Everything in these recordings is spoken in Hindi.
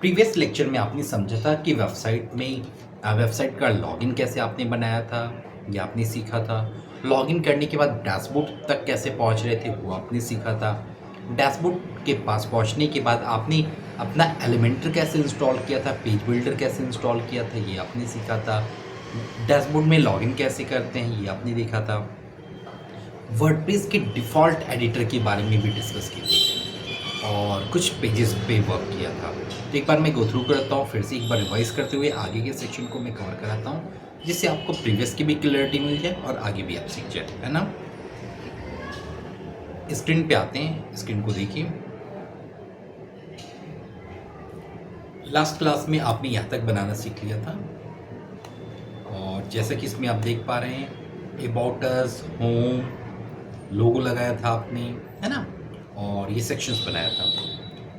प्रीवियस लेक्चर में आपने समझा था कि वेबसाइट का लॉगिन कैसे आपने बनाया था, या आपने सीखा था। लॉगिन करने के बाद डैशबोर्ड तक कैसे पहुंच रहे थे वो आपने सीखा था। डैशबोर्ड के पास पहुंचने के बाद आपने अपना एलिमेंटर कैसे इंस्टॉल किया था, पेज बिल्डर कैसे इंस्टॉल किया था, ये आपने सीखा था। डैशबोर्ड में लॉगिन कैसे करते हैं ये आपने देखा था। वर्डप्रेस के डिफ़ॉल्ट एडिटर के बारे में भी डिस्कस किया था और कुछ पेजेस पे वर्क किया था। तो एक बार मैं गो थ्रू करता हूँ, फिर से एक बार रिवाइज करते हुए आगे के सेक्शन को मैं कवर कराता हूँ, जिससे आपको प्रीवियस की भी क्लियरिटी मिल जाए और आगे भी आप सीख जाए, है ना। स्क्रीन पे आते हैं, स्क्रीन को देखिए। लास्ट क्लास में आपने यहाँ तक बनाना सीख लिया था और जैसा कि इसमें आप देख पा रहे हैं, अबाउट अस, होम, लोगो लगाया था आपने, है ना, और ये सेक्शंस बनाया था।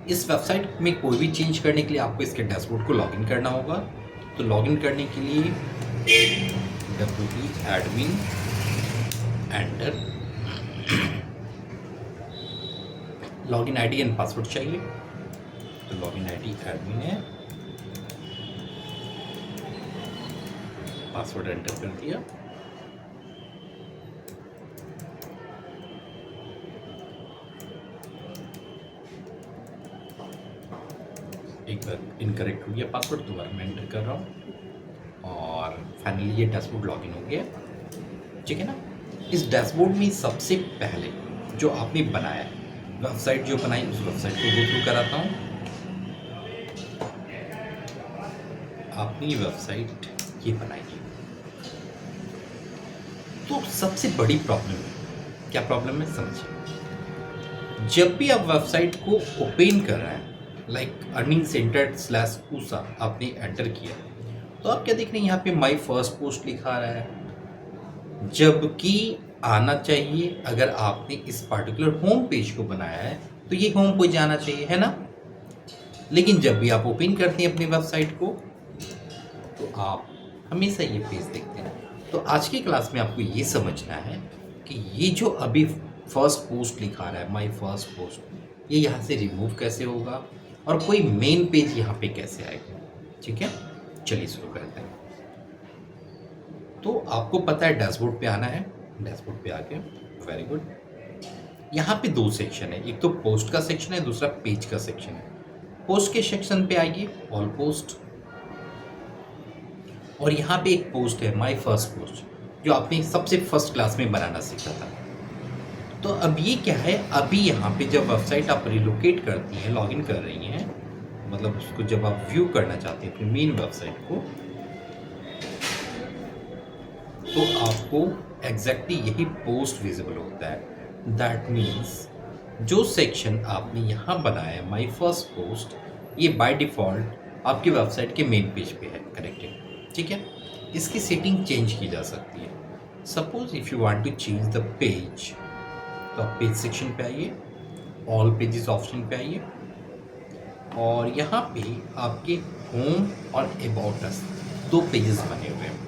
इस वेबसाइट में कोई भी चेंज करने के लिए आपको इसके डैशबोर्ड को लॉगिन करना होगा। तो लॉगिन करने के लिए wp admin enter, login ID and password चाहिए। तो लॉगिन आईडी एडमिन है, पासवर्ड एंटर कर दिया। एक बार इनकरेक्ट हो गया पासवर्ड, दोबारा मैं एंटर कर रहा हूँ और फाइनली ये डैशबोर्ड लॉगिन हो गया, ठीक है ना। इस डैशबोर्ड में सबसे पहले जो आपने बनाया है, वेबसाइट जो बनाई, उस वेबसाइट को गो थ्रू कराता हूँ। आपने वेबसाइट ये बनाई है, तो सबसे बड़ी प्रॉब्लम है, क्या प्रॉब्लम है समझिए। जब भी आप वेबसाइट को ओपन कर रहे हैं, लाइक अर्निंग सेंटर स्लैश ऊसा आपने एंटर किया, तो आप क्या देख रहे हैं, यहाँ पे माई फर्स्ट पोस्ट लिखा आ रहा है, जबकि आना चाहिए, अगर आपने इस पार्टिकुलर होम पेज को बनाया है तो ये होम पेज आना चाहिए, है ना। लेकिन जब भी आप ओपन करते हैं अपनी वेबसाइट को, तो आप हमेशा ये पेज देखते हैं। तो आज की क्लास में आपको ये समझना है कि ये जो अभी फर्स्ट पोस्ट लिखा रहा है, माई फर्स्ट पोस्ट, ये यहाँ से रिमूव कैसे होगा और कोई मेन पेज यहाँ पे कैसे आएगा, ठीक है। चलिए शुरू करते हैं। तो आपको पता है डैशबोर्ड पे आना है, डैशबोर्ड पे आके वेरी गुड, यहाँ पे दो सेक्शन है, एक तो पोस्ट का सेक्शन है, दूसरा पेज का सेक्शन है। पोस्ट के सेक्शन पे आइए, ऑल पोस्ट, और यहाँ पे एक पोस्ट है माय फर्स्ट पोस्ट, जो आपने सबसे फर्स्ट क्लास में बनाना सीखा था। तो अब ये क्या है, अभी यहाँ पे जब वेबसाइट आप रिलोकेट करती हैं, लॉगिन कर रही हैं, मतलब उसको जब आप व्यू करना चाहते हैं अपनी मेन वेबसाइट को, तो आपको एग्जैक्टली यही पोस्ट विजिबल होता है। दैट मीन्स जो सेक्शन आपने यहाँ बनाया है माय फर्स्ट पोस्ट, ये बाय डिफ़ॉल्ट आपकी वेबसाइट के मेन पेज पे है कनेक्टेड, ठीक है। इसकी सेटिंग चेंज की जा सकती है। Suppose if you want to change the page, तो आप पेज सेक्शन पे आइए, ऑल पेजेस ऑप्शन पे आइए, और यहाँ पे आपके होम और अबाउट अस दो पेजेस बने हुए हैं।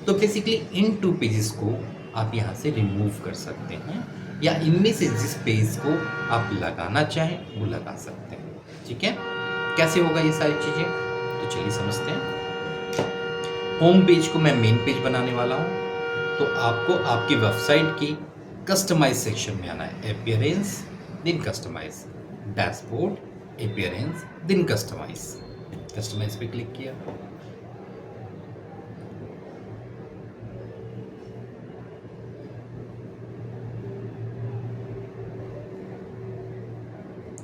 तो बेसिकली इन टू पेजेस को आप यहाँ से रिमूव कर सकते हैं, या इनमें से जिस पेज को आप लगाना चाहें वो लगा सकते हैं, ठीक है। कैसे होगा ये सारी चीज़ें, तो चलिए समझते हैं। होम पेज को मैं मेन पेज बनाने वाला हूँ, तो आपको आपकी वेबसाइट की कस्टमाइज सेक्शन में आना है। Appearance then customize, dashboard, appearance then customize. Customize पे क्लिक किया,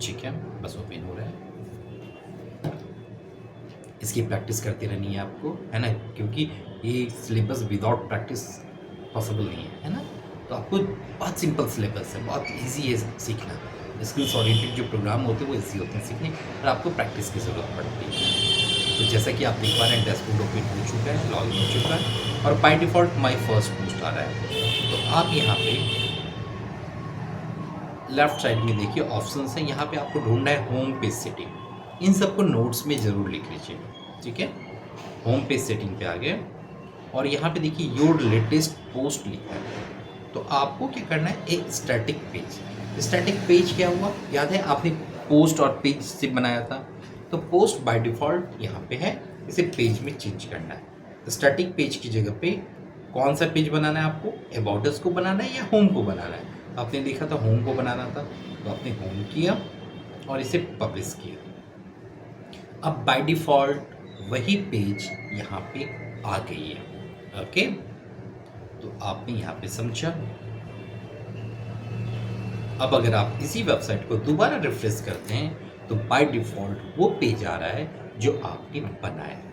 ठीक है, बस ओपन हो रहा है। इसकी प्रैक्टिस करती रहनी है आपको, है ना, क्योंकि ये सिलेबस विदाउट प्रैक्टिस पॉसिबल नहीं है ना। तो आपको बहुत सिंपल सिलेबस है, बहुत इजी है सीखना। स्किल्स ओरिएंटेड जो प्रोग्राम होते हैं वो इजी होते हैं सीखने, पर आपको प्रैक्टिस की ज़रूरत पड़ती है। तो जैसा कि आप देख पा रहे हैं, डैशबोर्ड ओपन हो चुका है, लॉगिन हो चुका है, और by default my first post आ रहा है। तो आप यहाँ पे लेफ्ट साइड में देखिए ऑप्शंस हैं, यहाँ पे आपको ढूंढना है होम पेज सेटिंग। इन सबको नोट्स में ज़रूर लिख लीजिए, ठीक है। होम पेज सेटिंग पे आ गए, और यहाँ पे देखिए योर लेटेस्ट पोस्ट लिखा है। तो आपको क्या करना है, एक स्टैटिक पेज। स्टैटिक पेज क्या हुआ, याद है आपने पोस्ट और पेज से बनाया था। तो पोस्ट बाय डिफ़ॉल्ट यहाँ पे है, इसे पेज में चेंज करना है। तो स्टैटिक पेज की जगह पे कौन सा पेज बनाना है आपको, अबाउट अस को बनाना है या होम को बनाना है। आपने देखा था होम को बनाना था, तो आपने होम किया और इसे पब्लिश किया। अब बाय डिफ़ॉल्ट वही पेज यहाँ पे आ गई है। ओके, तो आपने यहाँ पे समझा। अब अगर आप इसी वेबसाइट को दोबारा रिफ्रेश करते हैं तो बाय डिफ़ॉल्ट वो पेज आ रहा है जो आपने बनाया है।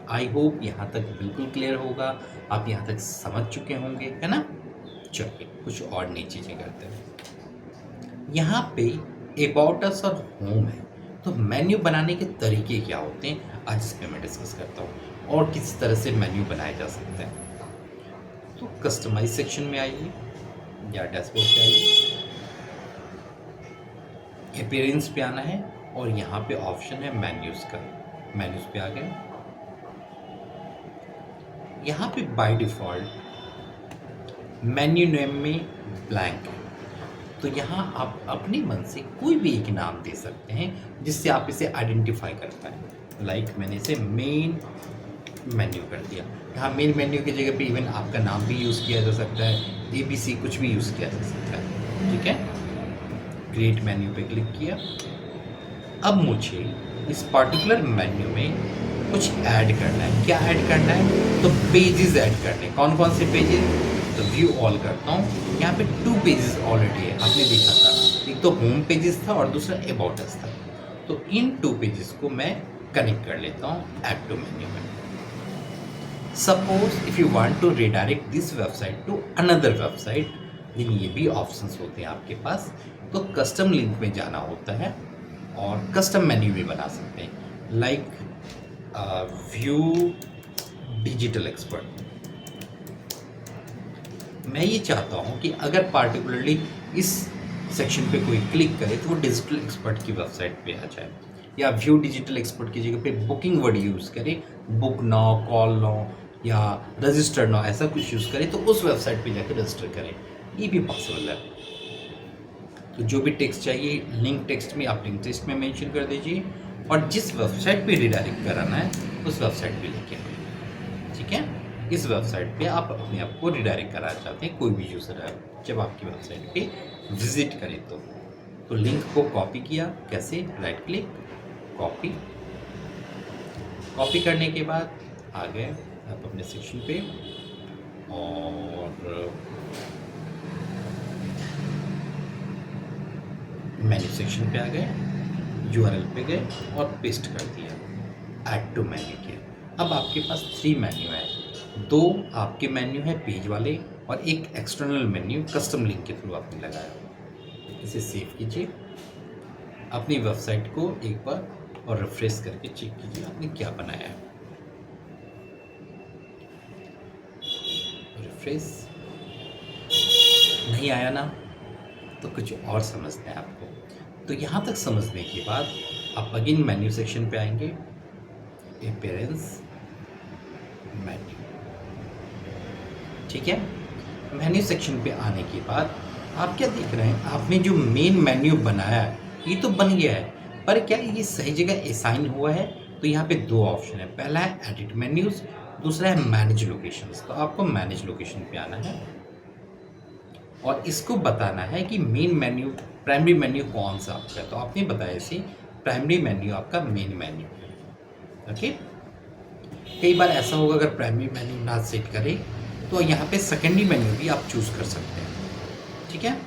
आई होप यहाँ तक बिल्कुल क्लियर होगा, आप यहाँ तक समझ चुके होंगे, है ना। चलिए कुछ और नई चीज़ें करते हैं। यहाँ पे अबाउट अस और होम है, तो मेन्यू बनाने के तरीके क्या होते हैं आज इस पे मैं डिस्कस करता हूँ और किस तरह से मेन्यू बनाए जा सकते हैं। तो कस्टमाइज सेक्शन में आइए या डैशबोर्ड पे आइए, अपीयरेंस पे आना है और यहाँ पे ऑप्शन है मेन्यूज़ का। मेन्यूज़ पे आ गए। यहाँ पे बाय डिफ़ॉल्ट मेन्यू नेम में ब्लैंक है, तो यहाँ आप अपने मन से कोई भी एक नाम दे सकते हैं जिससे आप इसे आइडेंटिफाई कर पाएँ। लाइक मैंने इसे मेन मेन्यू कर दिया। यहाँ मेन मेन्यू की जगह पे इवन आपका नाम भी यूज़ किया जा सकता है, ABC कुछ भी यूज़ किया जा सकता है। ठीक है, क्रिएट मेन्यू पे क्लिक किया। अब मुझे इस पर्टिकुलर मेन्यू में कुछ ऐड करना है। क्या ऐड करना है, तो पेजेस ऐड करने हैं। कौन कौन से पेजेस, तो व्यू ऑल करता हूँ। यहाँ पे 2 पेजेस ऑलरेडी है, आपने देखा था, एक तो होम पेजेस था और दूसरा अबाउट अस था। तो इन 2 पेजेस को मैं कनेक्ट कर लेता हूँ ऐड टू मेन्यू में। Suppose if you want to redirect this website to another website, then ये भी ऑप्शंस होते हैं आपके पास। तो कस्टम लिंक में जाना होता है और कस्टम मेन्यू भी बना सकते हैं, लाइक व्यू डिजिटल एक्सपर्ट। मैं ये चाहता हूँ कि अगर पार्टिकुलरली इस सेक्शन पे कोई क्लिक करे तो वो डिजिटल एक्सपर्ट की वेबसाइट पे आ जाए, या व्यू डिजिटल एक्सपर्ट की जगह पे बुकिंग वर्ड यूज़ करे, बुक नाउ, कॉल नाउ या रजिस्टर नाउ, ऐसा कुछ यूज़ करे तो उस वेबसाइट पे जाकर रजिस्टर करें, ये भी पॉसिबल है। तो जो भी टेक्स्ट चाहिए लिंक टेक्स्ट में आप लिंक टेक्स्ट में मेंशन कर दीजिए और जिस वेबसाइट पे रिडायरेक्ट कराना है उस वेबसाइट पे लेके आइए। ठीक है, इस वेबसाइट पे आप अपने आप को रिडायरेक्ट कराना चाहते हैं, कोई भी यूज़र है जब आपकी वेबसाइट पे विजिट करे तो लिंक को कॉपी किया, कैसे, राइट क्लिक, कॉपी। कॉपी करने के बाद आ गए आप अपने सेक्शन पे और मेन्यू सेक्शन पे आ गए, URL पे गए और पेस्ट कर दिया, ऐड टू मेन्यू किया। अब आपके पास 3 मेन्यू है, 2 आपके मेन्यू है पेज वाले और एक एक्सटर्नल मेन्यू कस्टम लिंक के थ्रू आपने लगाया। इसे सेव कीजिए, अपनी वेबसाइट को एक बार और रिफ्रेश करके चेक कीजिए आपने क्या बनाया है। रिफ्रेश नहीं आया ना, तो कुछ और समझते हैं आपको। तो यहाँ तक समझने के बाद आप अगेन मेन्यू सेक्शन पे आएंगे, अपीयरेंस, मेन्यू। ठीक है, मेन्यू सेक्शन पे आने के बाद आप क्या देख रहे हैं, आपने जो मेन मेन्यू बनाया है ये तो बन गया है, पर क्या ये सही जगह असाइन हुआ है। तो यहाँ पे 2 ऑप्शन है, पहला है एडिट मेन्यूज, दूसरा है मैनेज लोकेशंस। तो आपको मैनेज लोकेशन पे आना है और इसको बताना है कि मेन मेन्यू प्राइमरी मेन्यू कौन सा आपका है। तो आपने बताया इसे प्राइमरी मेन्यू आपका मेन मेन्यू है। ओके, कई बार ऐसा होगा अगर प्राइमरी मेन्यू ना सेट करें तो यहाँ पे सेकेंडरी मेन्यू भी आप चूज़ कर सकते हैं। ठीक है,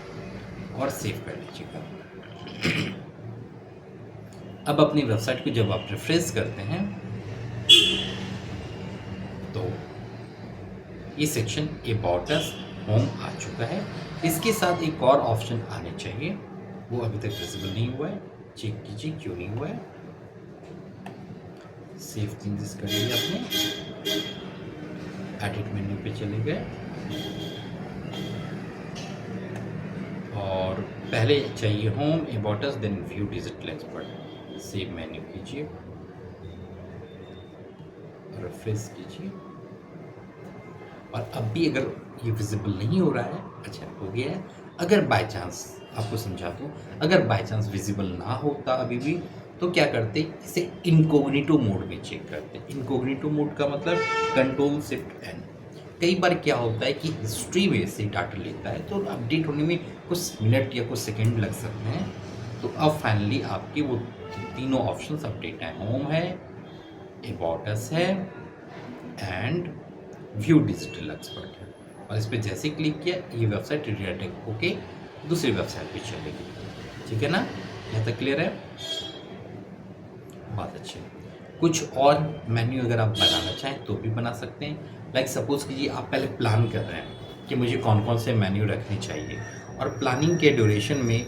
और सेव कर लीजिएगा। अब अपनी वेबसाइट को जब आप रिफ्रेश करते हैं तो ये सेक्शन अबाउट अस, होम आ चुका है। इसके साथ एक और ऑप्शन आने चाहिए, वो अभी तक विजिबल नहीं हुआ है, चेक कीजिए क्यों नहीं हुआ है। सेव चेंजेस कर लिए आपने, एडिट मेन्यू पे चले गए और पहले चाहिए home, about us, then view digital expert. Save menu कीजिए, रिफ्रेश कीजिए और अब भी अगर ये विजिबल नहीं हो रहा है, अच्छा हो गया है। अगर बाय चांस आपको समझा दूँ, अगर बाय चांस विजिबल ना होता अभी भी, तो क्या करते, इसे इनकॉग्निटो मोड में चेक करते। इनकॉग्निटो मोड का मतलब कंट्रोल शिफ्ट एन। कई बार क्या होता है कि हिस्ट्री में से डाटा लेता है तो अपडेट होने में कुछ मिनट या कुछ सेकंड लग सकते हैं। तो अब फाइनली आपके वो तीनों ऑप्शंस अपडेट हैं, होम है, अबाउट अस है एंड व्यू डिजिटल एक्सपर्ट है। और इस पर जैसे क्लिक किया ये वेबसाइट रिडायरेक्ट होके दूसरी वेबसाइट पे चलेगी। ठीक है ना, यहाँ तक क्लियर है? बात अच्छी है। कुछ और मेन्यू अगर आप बनाना चाहें तो भी बना सकते हैं। लाइक सपोज कीजिए आप पहले प्लान कर रहे हैं कि मुझे कौन कौन से मेन्यू रखने चाहिए, और प्लानिंग के ड्यूरेशन में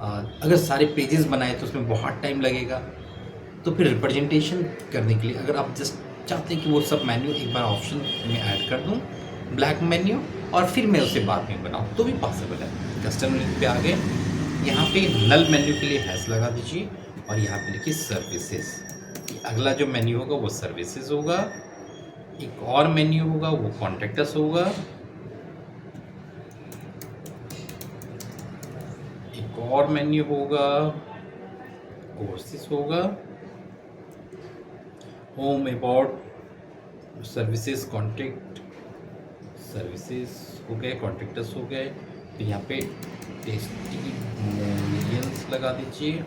अगर सारे पेजेस बनाए तो उसमें बहुत टाइम लगेगा। तो फिर रिप्रेजेंटेशन करने के लिए अगर आप जस्ट चाहते हैं कि वो सब मेन्यू एक बार ऑप्शन में ऐड कर दूं, ब्लैक मेन्यू, और फिर मैं उसे बाद में बनाऊं, तो भी पॉसिबल है। कस्टम लिंक पे आ गए, यहाँ पे नल मेन्यू के लिए हैश लगा दीजिए और यहाँ पे लिखिए सर्विसेज। अगला जो मेन्यू होगा वो सर्विसेज होगा, एक और मेन्यू होगा वो कॉन्टैक्ट अस होगा, एक और मेन्यू होगा कोर्सेज होगा, home about services contact services हो गए, कॉन्टैक्ट अस हो गए। तो यहाँ पे टेस्टिमोनियल्स लगा दीजिए।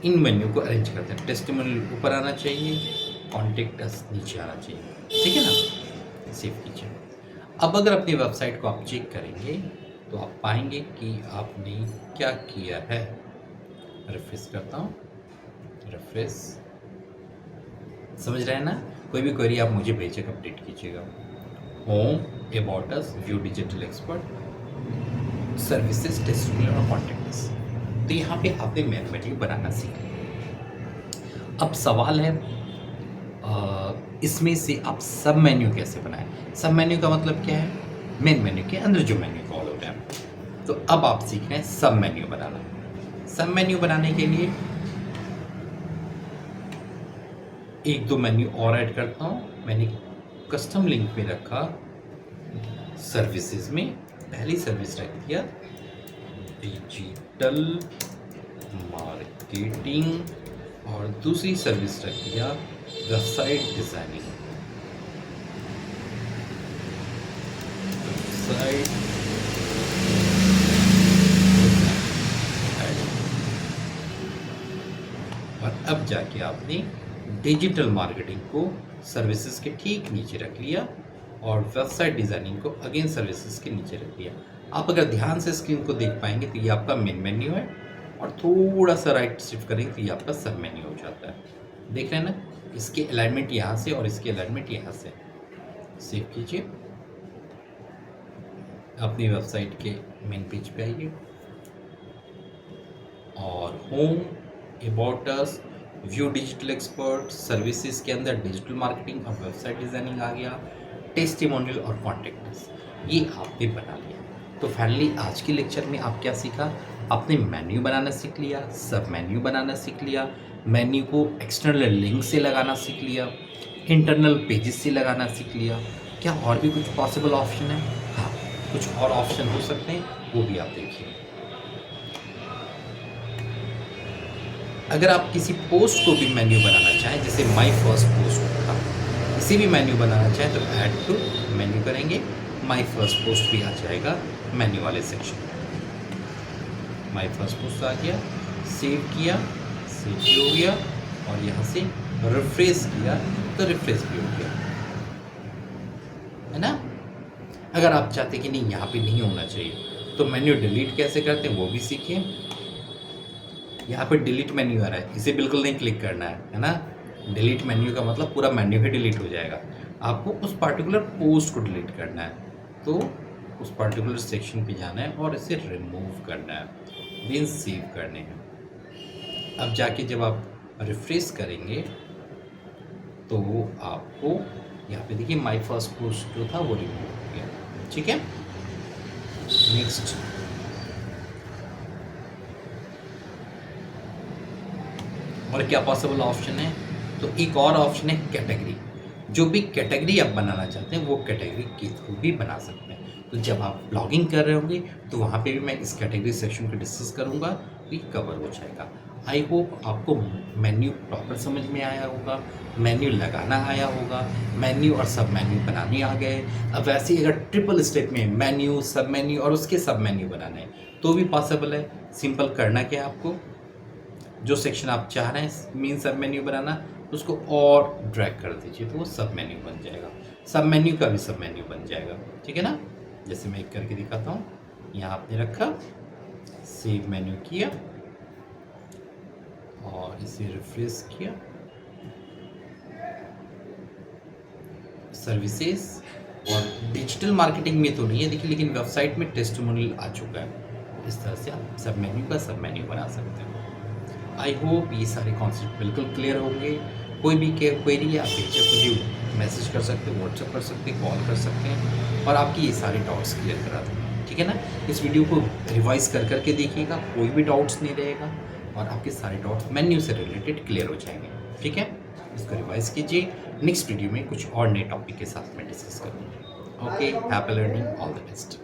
इन मेन्यू को अरेंज करते हैं, टेस्टिमोनियल ऊपर आना चाहिए, कॉन्टैक्ट अस नीचे आना चाहिए। ठीक है ना, सेव कीजिए। अब अगर अपनी वेबसाइट को आप चेक करेंगे तो आप पाएंगे कि आपने क्या किया है। रिफ्रेश करता हूँ, रिफ्रेश। समझ रहे हैं ना, कोई भी क्वेरी आप मुझे भेजिएगा, अपडेट कीजिएगा। Home, about us, view digital expert, services, testimonial और कॉन्टैक्ट अस। तो यहाँ पे आपने मेन्यू बनाना सीख लिया। अब सवाल है इसमें से आप सब मेन्यू कैसे बनाएं। सब मेन्यू का मतलब क्या है, मेन मेन्यू के अंदर जो मेन्यू कॉल होता है। तो अब आप सीख रहे हैं सब मेन्यू बनाना। सब मेन्यू बनाने के लिए एक दो मेन्यू और ऐड करता हूँ। मैंने कस्टम लिंक पे रखा सर्विसेज में, पहली सर्विस रख दिया डिजिटल मार्केटिंग, और दूसरी सर्विस रख दिया वेबसाइट डिजाइनिंग। वेबसाइट और अब जाके आपने डिजिटल मार्केटिंग को सर्विसेज के ठीक नीचे रख लिया और वेबसाइट डिजाइनिंग को अगेन सर्विसेज के नीचे रख लिया। आप अगर ध्यान से स्क्रीन को देख पाएंगे तो ये आपका मेन मेन्यू है, और थोड़ा सा राइट शिफ्ट करेंगे तो ये आपका सब मेन्यू हो जाता है। देख रहे हैं ना, इसके अलाइनमेंट यहाँ से और इसके अलाइनमेंट यहाँ से। सेव कीजिए, अपनी वेबसाइट के मेन पेज पे आइए और home, about us, view digital expert, services के अंदर डिजिटल मार्केटिंग और वेबसाइट डिजाइनिंग आ गया, टेस्टिमोनियल और कॉन्टैक्ट अस, ये आपने बना लिया। तो फाइनली आज के लेक्चर में आप क्या सीखा, आपने मेन्यू बनाना सीख लिया, सब मेन्यू बनाना सीख लिया, मेन्यू को एक्सटर्नल लिंक से लगाना सीख लिया, इंटरनल पेजेस से लगाना सीख लिया। क्या और भी कुछ पॉसिबल ऑप्शन है? हाँ, कुछ और ऑप्शन हो सकते हैं, वो भी आप देखिए। अगर आप किसी पोस्ट को भी मेन्यू बनाना चाहें, जैसे माई फर्स्ट पोस्ट था, किसी भी मेन्यू बनाना चाहें तो ऐड टू मेन्यू करेंगे, माई फर्स्ट पोस्ट भी आ जाएगा मेन्यू वाले सेक्शन में। माई फर्स्ट पोस्ट आ गया, सेव किया, सेव भी हो गया, और यहाँ से रिफ्रेश किया तो रिफ्रेश भी हो गया, है ना। अगर आप चाहते कि नहीं यहाँ पे नहीं होना चाहिए तो मेन्यू डिलीट कैसे करते हैं वो भी सीखिए। यहाँ पे डिलीट मेन्यू आ रहा है, इसे बिल्कुल नहीं क्लिक करना है ना। डिलीट मेन्यू का मतलब पूरा मेन्यू ही डिलीट हो जाएगा, आपको उस पर्टिकुलर पोस्ट को डिलीट करना है। तो उस पर्टिकुलर सेक्शन पे जाना है और इसे रिमूव करना है, देन सेव करने हैं। अब जाके जब आप रिफ्रेश करेंगे तो आपको यहाँ पे देखिए माई फर्स्ट पोस्ट जो था वो रिमूव हो गया। ठीक है, नेक्स्ट और क्या पॉसिबल ऑप्शन है, तो एक और ऑप्शन है कैटेगरी। जो भी कैटेगरी आप बनाना चाहते हैं वो कैटेगरी के थ्रू भी बना सकते हैं। तो जब आप ब्लॉगिंग कर रहे होंगे तो वहाँ पे भी मैं इस कैटेगरी सेक्शन को डिस्कस करूँगा तो ये कवर हो जाएगा। आई होप आपको मेन्यू प्रॉपर समझ में आया होगा, मेन्यू लगाना आया होगा, मेन्यू और सब मेन्यू बनाने आ गए। अब वैसे ही अगर ट्रिपल स्टेप में मेन्यू, सब मेन्यू और उसके सब मेन्यू बनाना है तो भी पॉसिबल है। सिंपल करना क्या है आपको, जो सेक्शन आप चाह रहे हैं मेन सब मेन्यू बनाना, उसको और ड्रैग कर दीजिए तो वो सब मेन्यू बन जाएगा। सब मेन्यू का भी सब मेन्यू बन जाएगा, ठीक है ना। जैसे मैं एक करके दिखाता हूँ। यहाँ आपने रखा, सेव मेन्यू किया और इसे रिफ्रेश किया, सर्विसेज, और डिजिटल मार्केटिंग में तो नहीं है देखिए, लेकिन वेबसाइट में टेस्टिमोनियल आ चुका है। इस तरह से आप सब मेन्यू का सब मेन्यू बना सकते हैं। आई होप ये सारे कॉन्सेप्ट बिल्कुल क्लियर होंगे। कोई भी क्वेरी है आप बेशक मुझे मैसेज कर सकते हैं, व्हाट्सएप कर सकते हैं, कॉल कर सकते हैं और आपकी ये सारे डाउट्स क्लियर करा दूँगा, ठीक है ना। इस वीडियो को रिवाइज कर करके देखिएगा, कोई भी डाउट्स नहीं रहेगा और आपके सारे डाउट्स मेन्यू से रिलेटेड क्लियर हो जाएंगे, ठीक है। इसको रिवाइज कीजिए, नेक्स्ट वीडियो में कुछ और नए टॉपिक के साथ मैं डिस्कस करूँगा। Okay, happy learning, all the best.